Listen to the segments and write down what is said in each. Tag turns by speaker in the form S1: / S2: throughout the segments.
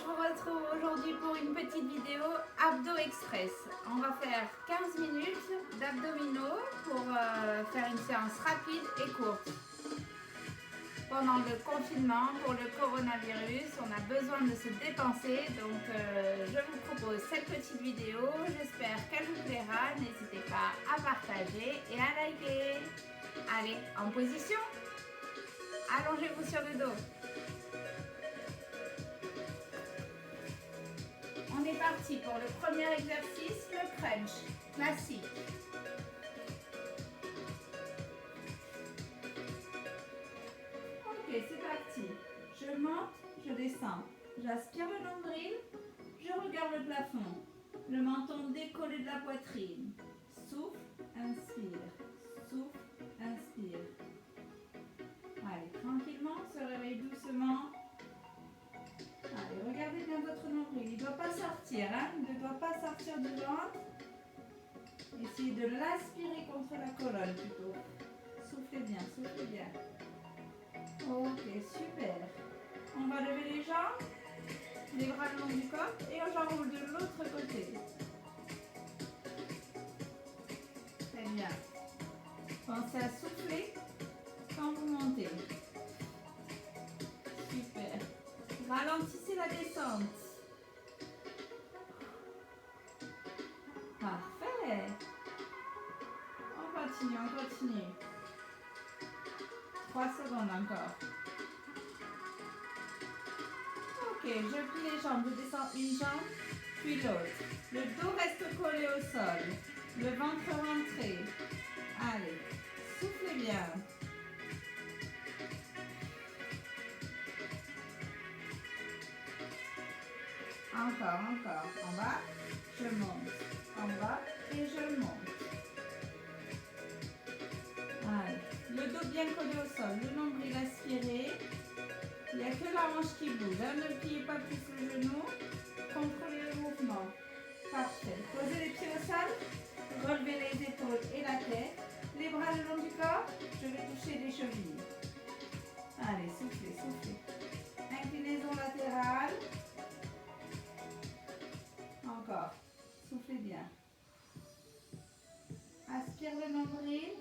S1: vous retrouve aujourd'hui pour une petite vidéo Abdo Express. On va faire 15 minutes d'abdominaux pour faire une séance rapide et courte. Pendant le confinement, pour le coronavirus, on a besoin de se dépenser. Donc je vous propose cette petite vidéo. J'espère qu'elle vous plaira. N'hésitez pas à partager et à liker. Allez, en position. Allongez-vous sur le dos. On est parti pour le premier exercice, le crunch classique. Ok, c'est parti. Je monte, je descends. J'aspire le nombril, je regarde le plafond. Le menton décollé de la poitrine. Souffle, inspire. Souffle, inspire. Allez, tranquillement, se réveille doucement. Allez, regardez bien votre nombril. Il ne doit pas sortir, hein? Il ne doit pas sortir du ventre. Essayez de l'aspirer contre la colonne plutôt. Soufflez bien, soufflez bien. Ok, super. On va lever les jambes, les bras le long du corps et j'enroule de l'autre côté. Très bien. Pensez à souffler quand vous montez. Super. Ralentissez la descente. Parfait. On continue, on continue. 3 secondes encore. Ok, je plie les jambes, je descends une jambe, puis l'autre. Le dos reste collé au sol. Le ventre rentré. Allez, soufflez bien. Encore, encore. En bas, je monte. En bas et je monte. Allez, le dos bien collé au sol, le nombril aspiré. Il n'y a que la hanche qui bouge. Hein. Ne pliez pas plus le genou. Contrôlez le mouvement. Parfait. Posez les pieds au sol. Relevez les épaules et la tête. Les bras le long du corps. Je vais toucher les chevilles. Allez, soufflez, soufflez. Inclinaison latérale. Encore. Soufflez bien. Aspire le nombril.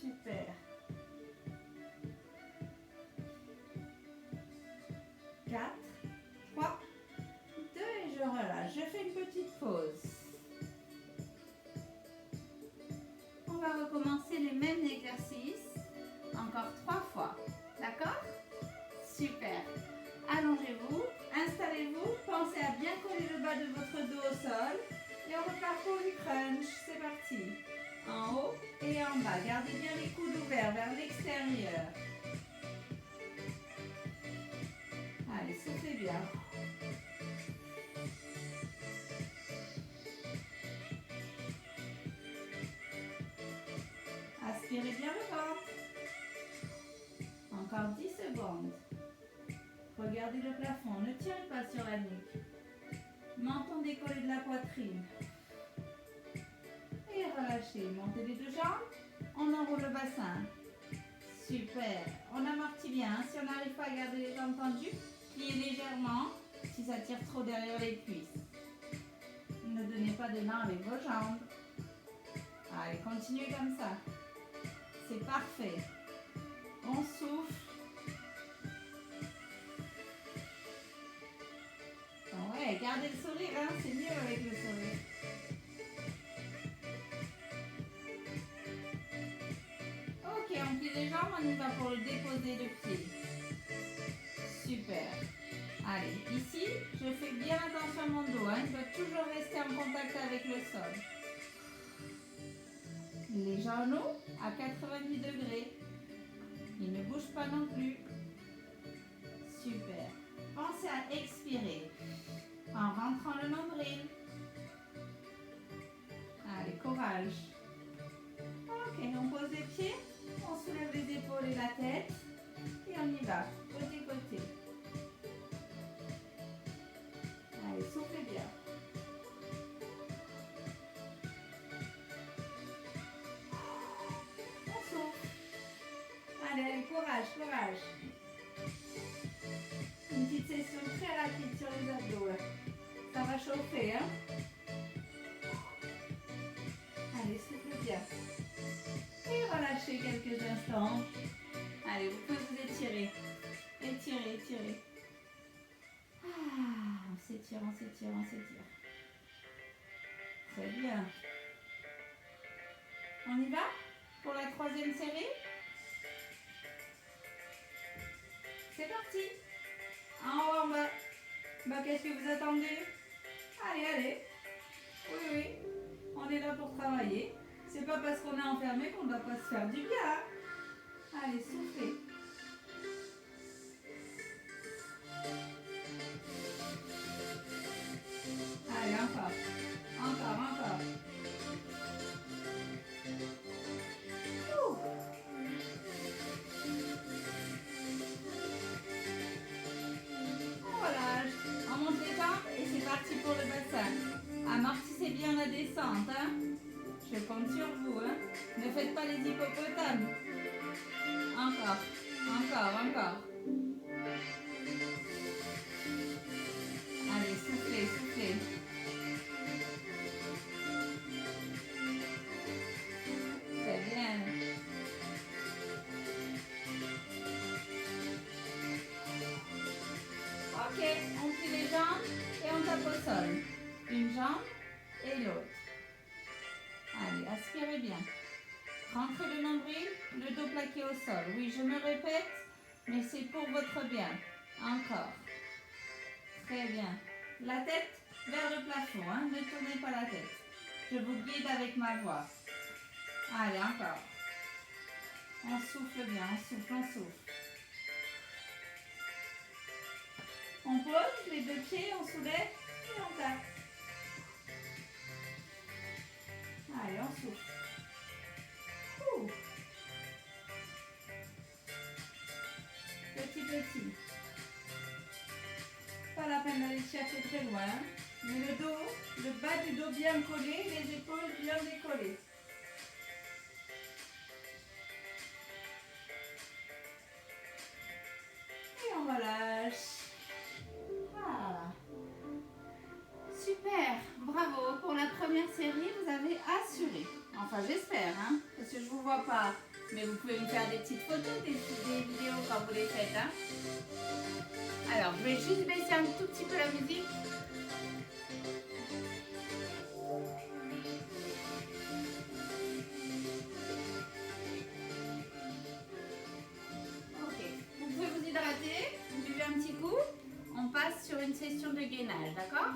S1: Super. 4, 3, 2 et je relâche. Je fais une petite pause. On va recommencer les mêmes exercices. Encore 3 fois. D'accord? Super. Allongez-vous, installez-vous, pensez à bien coller le bas de votre dos au sol. Et on repart pour du crunch. C'est parti. En haut et en bas. Gardez bien les coudes ouverts vers l'extérieur. Allez, soufflez bien. Aspirez bien le ventre. Encore 10 secondes. Regardez le plafond, ne tirez pas sur la nuque. Menton décollé de la poitrine. Et relâchez. Montez les deux jambes. On enroule le bassin. Super. On amortit bien. Hein. Si on n'arrive pas à garder les jambes tendues, pliez légèrement si ça tire trop derrière les cuisses. Ne donnez pas d'élan avec vos jambes. Allez, continuez comme ça. C'est parfait. On souffle. Ouais, gardez le sourire, hein, c'est mieux avec le sourire. Ok, on plie les jambes, on y va pour le déposer de pied. Super. Allez, ici, je fais bien attention à mon dos, hein, il doit toujours rester en contact avec le sol. Les genoux à 90 degrés. Ils ne bougent pas non plus. Super. Pensez à expirer en rentrant le nombril. Allez, courage. Ok, on pose les pieds, on soulève les épaules et la tête. Et on y va, côté côté. Allez, soufflez bien. On souffle. Allez, Allez, courage, courage. Une petite session très rapide sur les abdos. Là. Ça va chauffer, hein? Allez, souffle bien. Et relâchez quelques instants. Allez, vous pouvez vous étirer. Étirez, étirez. Ah, on s'étire, on s'étire, on s'étire. Très bien. On y va pour la troisième série? C'est parti. En haut, en bas. Bah, qu'est-ce que vous attendez? Allez, allez. Oui, oui. On est là pour travailler. C'est pas parce qu'on est enfermé qu'on ne doit pas se faire du bien. Hein? Allez, soufflez. Allez, encore. Encore, encore. Ouh. On relâche. On monte les jambes et c'est parti pour le bassin. Amortissez bien la descente. Hein? Je compte sur vous. Hein? Ne faites pas les hippopotames. Encore, encore, encore. Allez, soufflez, soufflez. Très bien. Ok, on plie les jambes et on tape au sol. Une jambe et l'autre. Allez, aspirez bien. Rentrez le nombril, le dos plaqué au sol. Oui, je me répète, mais c'est pour votre bien. Encore. Très bien. La tête vers le plafond, hein? Ne tournez pas la tête. Je vous guide avec ma voix. Allez, encore. On souffle bien, on souffle, on souffle. On pose les deux pieds, on soulève et on tape. Allez, on souffle. Ouh. Petit, petit. Pas la peine d'aller chercher très loin. Mais le dos, le bas du dos bien collé, les épaules bien décollées. Et on relâche. Ah. Super, bravo. Pour la première série, vous avez assuré. Enfin, j'espère, hein, parce que je ne vous vois pas. Mais vous pouvez me faire des petites photos, des vidéos quand vous les faites. Hein. Alors, je vais juste baisser un tout petit peu la musique. Ok, vous pouvez vous hydrater, vous buvez un petit coup. On passe sur une session de gainage, d'accord?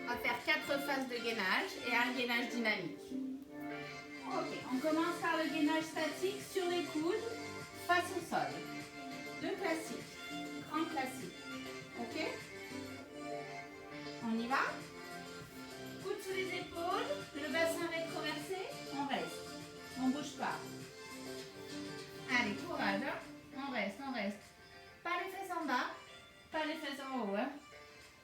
S1: On va faire 4 phases de gainage et un gainage dynamique. Ok, on commence par le gainage statique sur les coudes, face au sol. 2 classiques, grand classique. Ok? On y va? Coude sous les épaules, le bassin rétroversé, on reste. On ne bouge pas. Allez, courage, hein? On reste, on reste. Pas les fesses en bas, pas les fesses en haut. Hein?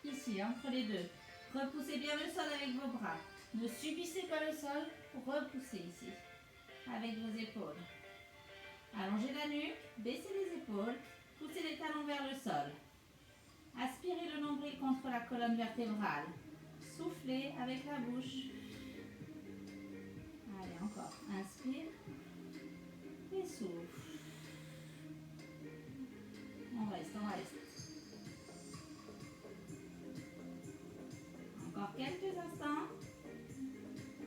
S1: Ici, entre les deux. Repoussez bien le sol avec vos bras. Ne subissez pas le sol, repoussez ici, avec vos épaules. Allongez la nuque, baissez les épaules, poussez les talons vers le sol. Aspirez le nombril contre la colonne vertébrale. Soufflez avec la bouche. Allez, encore. Inspire et souffle. On reste, on reste. Encore quelques instants.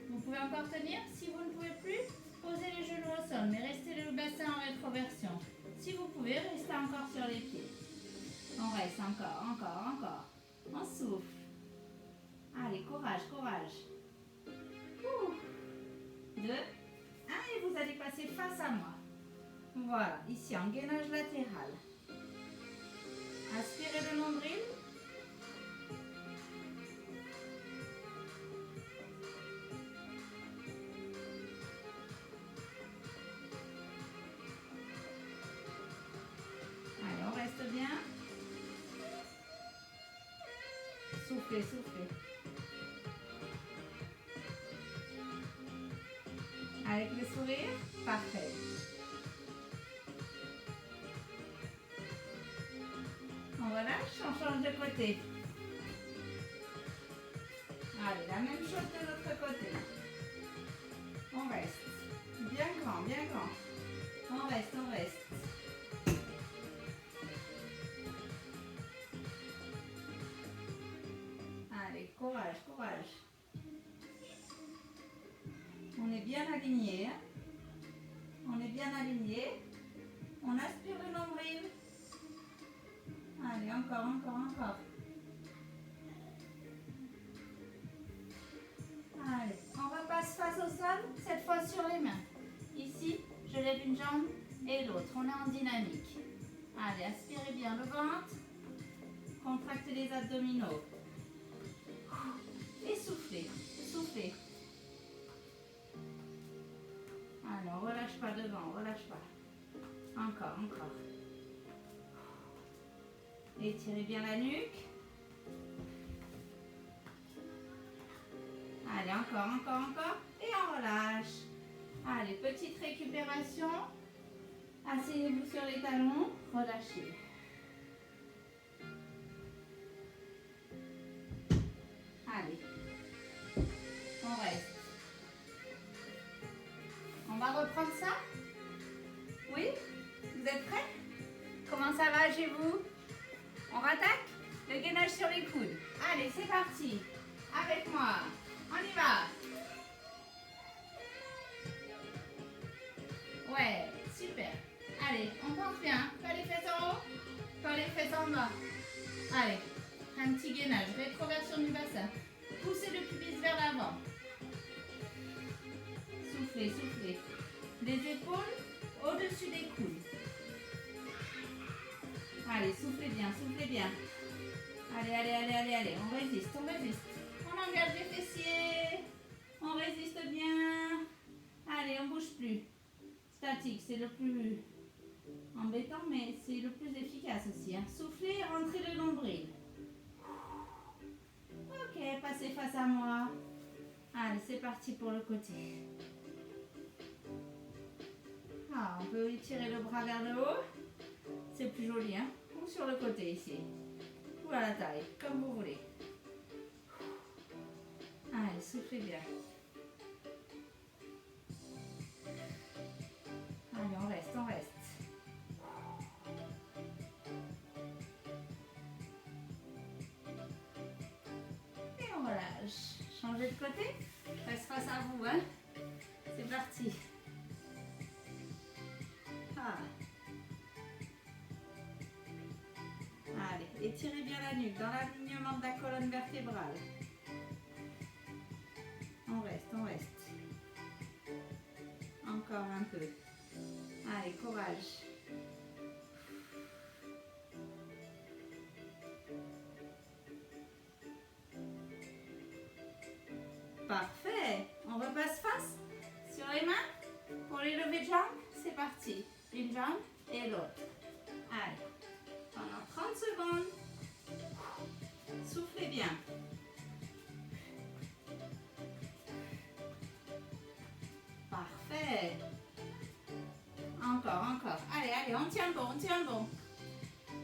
S1: Vous pouvez encore tenir. Si vous ne pouvez plus, posez les genoux au sol, mais restez le bassin en rétroversion. Si vous pouvez, restez encore sur les pieds. On reste encore, encore, encore. On souffle. Allez, courage, courage. 2, 1 et vous allez passer face à moi. Voilà, ici en gainage latéral. Aspirez le nombril. Allez, on reste bien. Soufflez, soufflez. Avec le sourire, parfait. On relâche, on change de côté. Allez, la même chose de l'autre côté. On reste. Bien grand, bien grand. On reste, on reste. Allez, courage, courage. On est bien aligné. Hein? On est bien aligné. On aspire le nombril. Allez, encore, encore, encore. Allez, on repasse face au sol, cette fois sur les mains. Ici, je lève une jambe et l'autre. On est en dynamique. Allez, aspirez bien le ventre. Contractez les abdominaux. Et soufflez, soufflez. Alors, relâche pas devant, relâche pas. Encore, encore. Étirez bien la nuque. Allez, encore, encore, encore. Et on relâche. Allez, petite récupération. Asseyez-vous sur les talons. Relâchez. Allez. On reste. On va reprendre ça? Oui? Vous êtes prêts? Comment ça va chez vous? On rattaque? Le gainage sur les coudes. Allez, c'est parti. Avec moi. On y va. Ouais, super. Allez, on pense bien. Pas les fesses en haut, pas les fesses en bas. Allez, un petit gainage. Rétroversion du bassin. Poussez le pubis vers l'avant. Soufflez, soufflez. Les épaules au-dessus des coudes. Allez, soufflez bien, soufflez bien. Allez, allez, allez, allez, allez. On résiste, on résiste. On engage les fessiers. On résiste bien. Allez, on bouge plus. Statique, c'est le plus embêtant, mais c'est le plus efficace aussi. Hein. Soufflez, rentrez le nombril. Ok, passez face à moi. Allez, c'est parti pour le côté. Ah, on peut étirer le bras vers le haut. C'est plus joli, hein. Ou sur le côté ici. Ou à la taille, comme vous voulez. Allez, soufflez bien. Allez, on reste, on reste. Et on relâche. Changez de côté. Reste face à vous, hein. C'est parti. Ah. Allez, étirez bien la nuque dans l'alignement de la colonne vertébrale. On reste, on reste. Encore un peu. Allez, courage. Parfait. On repasse face sur les mains pour les levées de jambes. C'est parti. Une jambe et l'autre. Allez. Pendant 30 secondes. Soufflez bien. Parfait. Encore, encore. Allez, allez, on tient bon, on tient bon.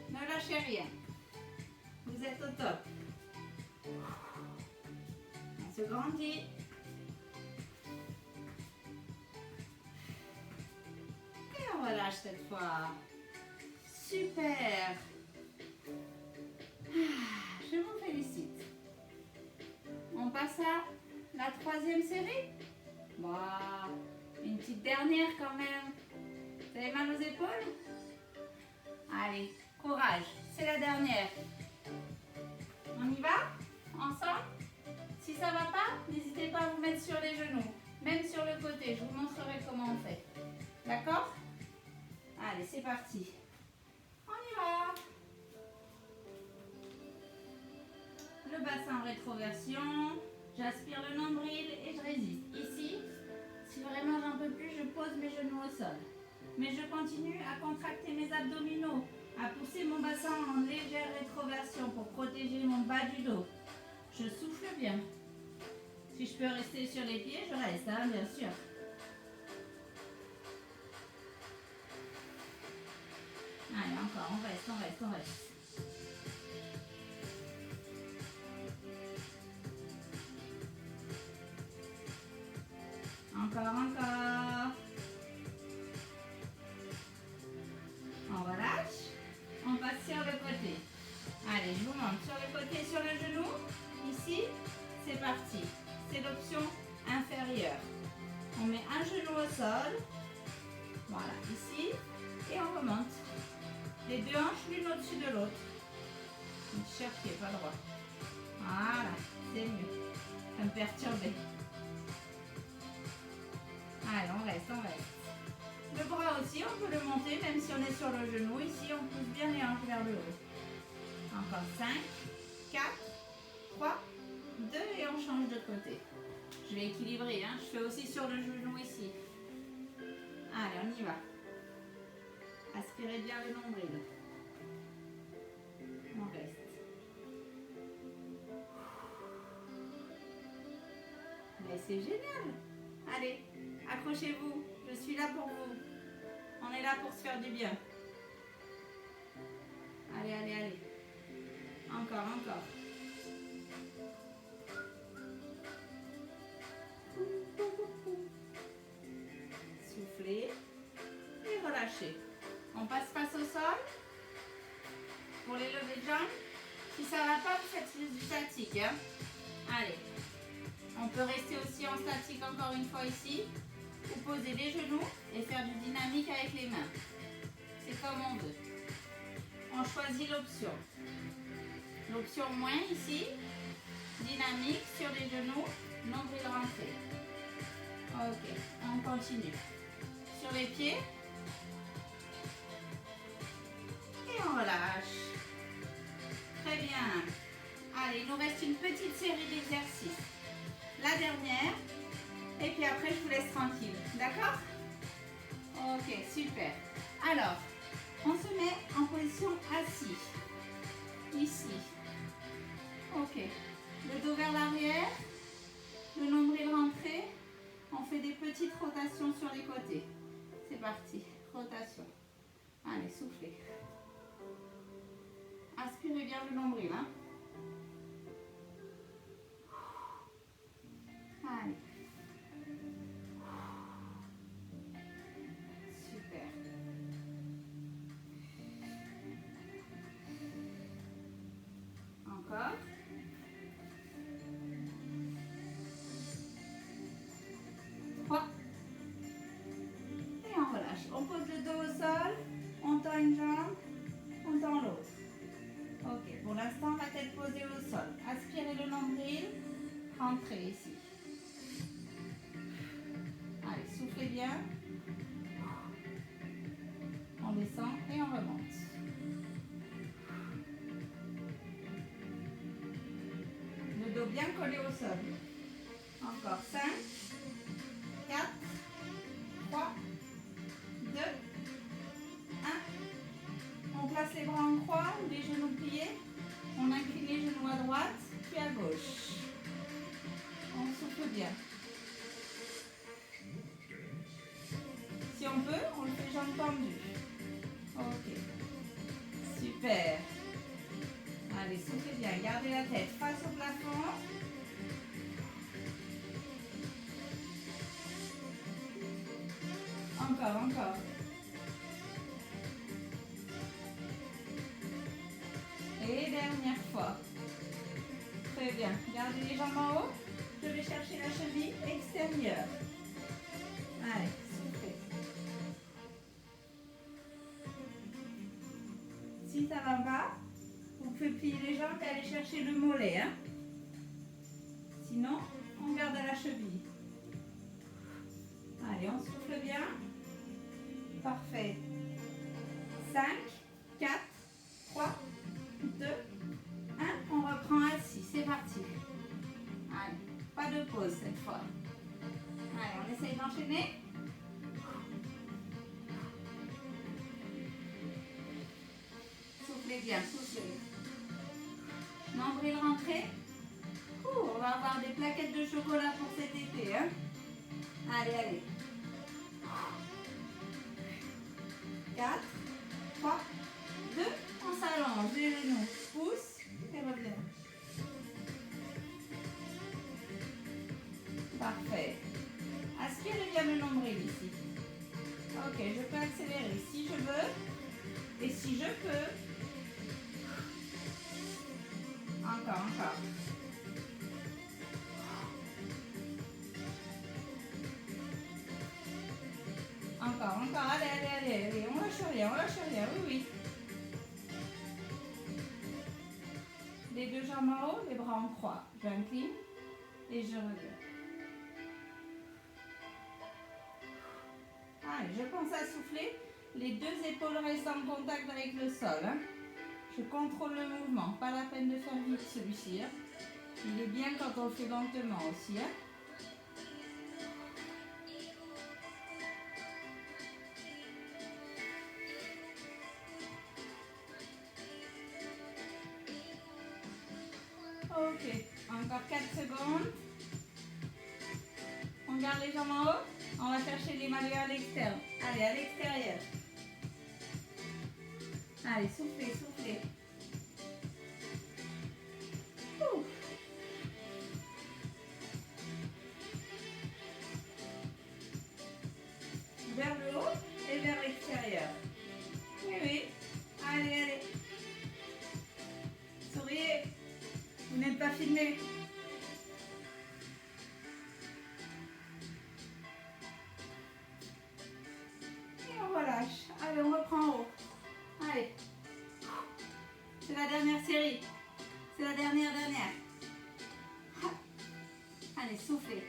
S1: Ne lâchez rien. Vous êtes au top. On se grandit. Et on relâche cette fois. Super. Je vous félicite. On passe à la troisième série. Bon, une petite dernière quand même. Vous avez mal aux épaules? Allez, courage. C'est la dernière. On y va? Ensemble? Si ça ne va pas, n'hésitez pas à vous mettre sur les genoux. Même sur le côté. Je vous montrerai comment on fait. D'accord? Allez, c'est parti. On y va. Le bassin en rétroversion. J'aspire le nombril et je résiste. Ici, si vraiment j'en peux plus, je pose mes genoux au sol. Mais je continue à contracter mes abdominaux, à pousser mon bassin en légère rétroversion pour protéger mon bas du dos. Je souffle bien. Si je peux rester sur les pieds, je reste, hein, bien sûr. Allez, encore, on reste, on reste, on reste. Encore, encore. On relâche. On passe sur le côté. Allez, je vous montre. Sur le côté, sur le genou. Ici, c'est parti. C'est l'option inférieure. On met un genou au sol. Voilà, ici. Et on remonte. Les deux hanches l'une au-dessus de l'autre. Ne cherchez pas droit. Voilà, c'est mieux. Ça me perturbe. Allez, on reste, on reste. Le bras aussi, on peut le monter, même si on est sur le genou. Ici, on pousse bien les hanches vers le haut. Encore 5, 4, 3, 2 et on change de côté. Je vais équilibrer, hein. Je fais aussi sur le genou ici. Allez, on y va. Aspirez bien le nombril. On reste. Mais c'est génial. Allez, accrochez-vous. Je suis là pour vous. On est là pour se faire du bien. Allez, allez, allez. Encore, encore. Soufflez et relâchez. On passe face au sol. Pour les levées de jambes. Si ça ne va pas, vous faites du statique. Hein. Allez. On peut rester aussi en statique encore une fois ici. Ou poser les genoux et faire du dynamique avec les mains. C'est comme on veut. On choisit l'option. L'option moins ici. Dynamique sur les genoux. Nombril rentré. Ok, on continue. Sur les pieds. Et on relâche. Très bien. Allez, il nous reste une petite série d'exercices. La dernière. Et puis après, je vous laisse tranquille. D'accord? Ok, super. Alors, on se met en position assis. Ici. Ok. Le dos vers l'arrière. Le nombril rentré. On fait des petites rotations sur les côtés. C'est parti. Rotation. Allez, soufflez. Aspirez bien le nombril. Hein. Allez. Super. Encore. Trois. Et on relâche. On pose le dos au sol. On tend une jambe. On tend l'autre. Ok. Pour l'instant, la tête posée au sol. Aspirez le nombril. Rentrez ici. Allez, soufflez bien. On descend et on remonte. Le dos bien collé au sol. Encore 5, 4, 3, 2, 1. On place les bras en croix ou les genoux pliés. On incline les genoux à droite puis à gauche. On souffle bien. Si on peut, on le fait jambes tendues. Ok. Super. Allez, soufflez bien. Gardez la tête face au plafond. Encore, encore. Et dernière fois. Très bien. Gardez les jambes en haut. Je vais chercher la cheville extérieure. Allez, soufflez. Si ça va pas, vous pouvez plier les jambes et aller chercher le mollet. Hein. Sinon, on garde à la cheville. Allez, on souffle bien. Parfait. 5, 4, 3, 2, 1. On reprend assis. C'est parti. Allez, pas de pause cette fois. Allez, on essaye d'enchaîner. Soufflez bien, soufflez. Nombril rentré. On va avoir des plaquettes de chocolat pour cet été. Hein. Allez, allez. 4, 3, Aspirez bien le nombril ici. Ok, je peux accélérer si je veux. Et si je peux. Encore, encore. Encore, encore. Allez, allez, allez, allez. On lâche rien, oui, oui. Les deux jambes en haut, les bras en croix. J'incline et je reviens. Allez, je pense à souffler. Les deux épaules restent en contact avec le sol. Hein. Je contrôle le mouvement. Pas la peine de faire vite celui-ci. Hein. Il est bien quand on le fait lentement aussi. Hein. Ok, encore 4 secondes. On garde les jambes en haut. On va chercher les manuels à l'extérieur. Allez, à l'extérieur. Allez, soufflez, soufflez. Ouh. Vers le haut et vers l'extérieur. Oui, oui. Allez, allez. Souriez. Vous n'êtes pas filmé. Et on relâche. Allez, on reprend en haut. Allez. C'est la dernière série. C'est la dernière. Allez, soufflez.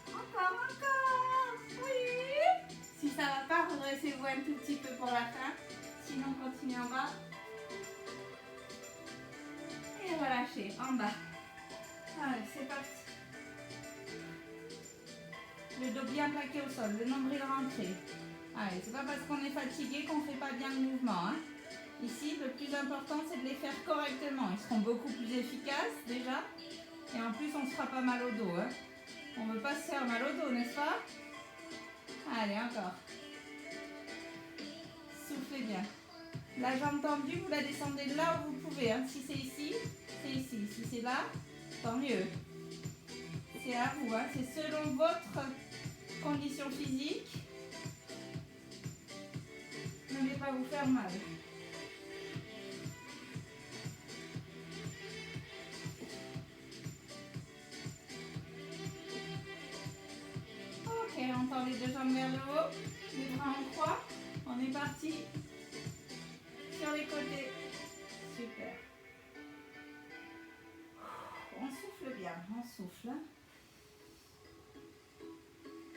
S1: Encore. Oui. Si ça va pas, redressez-vous un tout petit peu pour la fin. Sinon, continuez en bas. Et relâchez en bas. Allez, c'est parti. Le dos bien plaqué au sol, le nombril rentré. Allez, c'est pas parce qu'on est fatigué qu'on fait pas bien le mouvement. Hein. Ici, le plus important, c'est de les faire correctement. Ils seront beaucoup plus efficaces déjà. Et en plus, on se fera pas mal au dos. Hein. On ne veut pas se faire mal au dos, n'est-ce pas? Allez, encore. Soufflez bien. La jambe tendue, vous la descendez là où vous pouvez. Hein. Si c'est ici, c'est ici. Si c'est là, tant mieux. C'est à vous. Hein. C'est selon votre condition physique. Ne voulez pas vous faire mal. Ok, on tend les deux jambes vers le haut, les bras en croix. On est parti sur les côtés. Super. On souffle bien, on souffle.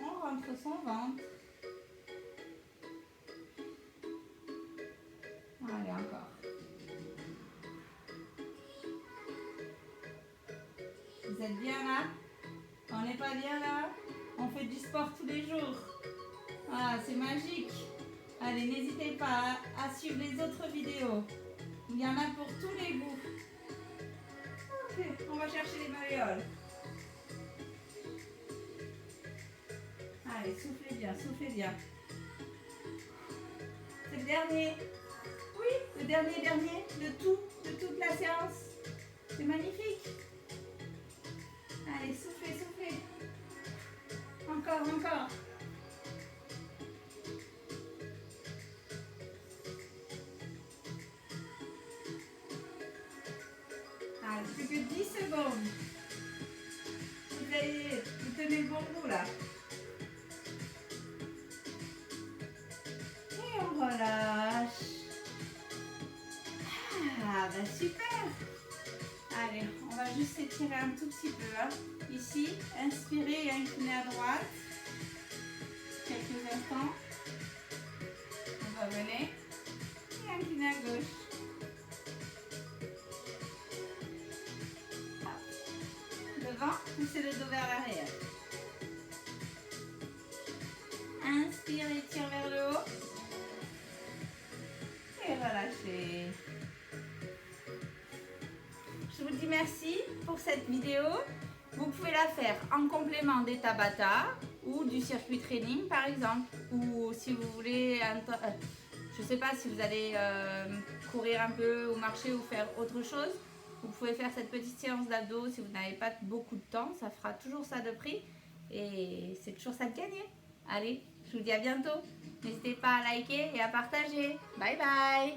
S1: On rentre son ventre. Allez, encore. Vous êtes bien là? On n'est pas bien là? On fait du sport tous les jours. Ah, c'est magique. Allez, n'hésitez pas à suivre les autres vidéos. Il y en a pour tous les goûts. Ok, on va chercher les malléoles. Allez, soufflez bien, soufflez bien. C'est le dernier. Oui, le dernier de toute la séance. C'est magnifique. Allez, soufflez, soufflez. Encore. Allez, plus que 10 secondes. Vous tenez le bon bout là. Et on relâche. Ah, bah super. Allez, on va juste s'étirer un tout petit peu. Hein. Ici, inspirez et inclinez à droite. Quelques instants. On va venir et incliner à gauche. Devant, poussez le dos vers l'arrière. Inspire et tire vers le haut. Et relâchez. Je vous dis merci pour cette vidéo. Vous pouvez la faire en complément des Tabata ou du circuit training par exemple. Ou si vous voulez, je
S2: Je ne sais pas si vous allez courir un peu ou marcher ou faire autre chose. Vous pouvez faire cette petite séance d'abdos si vous n'avez pas beaucoup de temps. Ça fera toujours ça de prix et c'est toujours ça de gagner. Allez, je vous dis à bientôt. N'hésitez pas à liker et à partager. Bye bye.